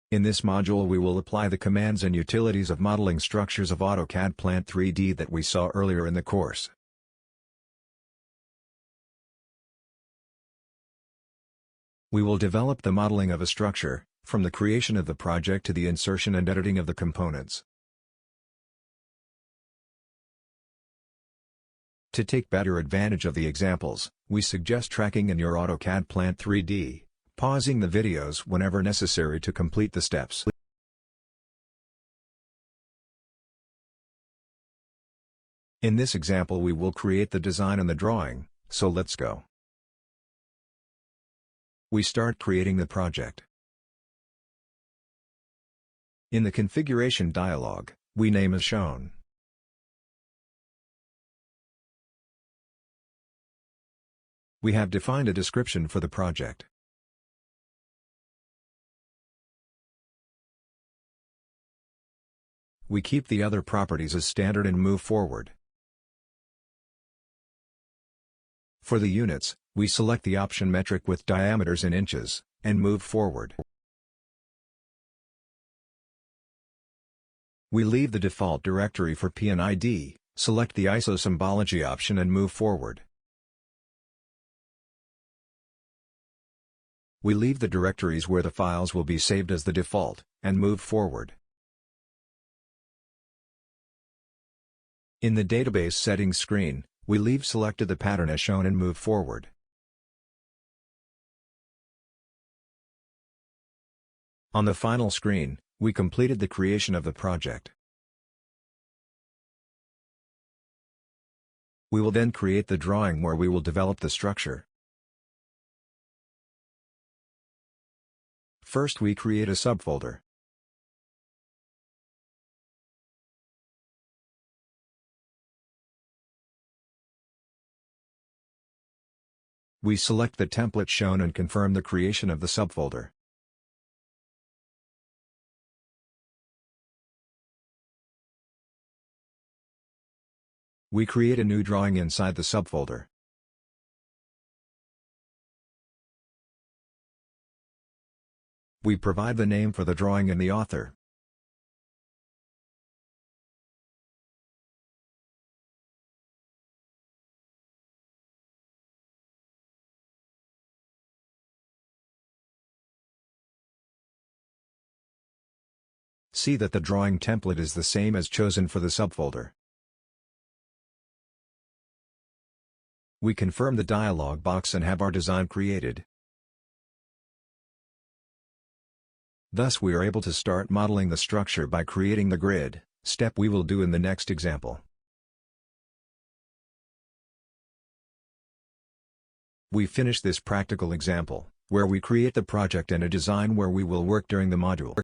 In this module we will apply the commands and utilities of modeling structures of AutoCAD Plant 3D that we saw earlier in the course. We will develop the modeling of a structure, from the creation of the project to the insertion and editing of the components. To take better advantage of the examples, we suggest tracking in your AutoCAD Plant 3D, pausing the videos whenever necessary to complete the steps. In this example we will create the design and the drawing, so let's go. We start creating the project. In the configuration dialog, we name as shown. We have defined a description for the project. We keep the other properties as standard and move forward. For the units, we select the option metric with diameters in inches, and move forward. We leave the default directory for P&ID, select the ISO symbology option and move forward. We leave the directories where the files will be saved as the default, and move forward. In the database settings screen, we leave selected the pattern as shown and move forward. On the final screen, we completed the creation of the project. We will then create the drawing where we will develop the structure. First we create a subfolder. We select the template shown and confirm the creation of the subfolder. We create a new drawing inside the subfolder. We provide the name for the drawing and the author. See that the drawing template is the same as chosen for the subfolder. We confirm the dialog box and have our design created. Thus we are able to start modeling the structure by creating the grid, step we will do in the next example. We finish this practical example, where we create the project and a design where we will work during the module.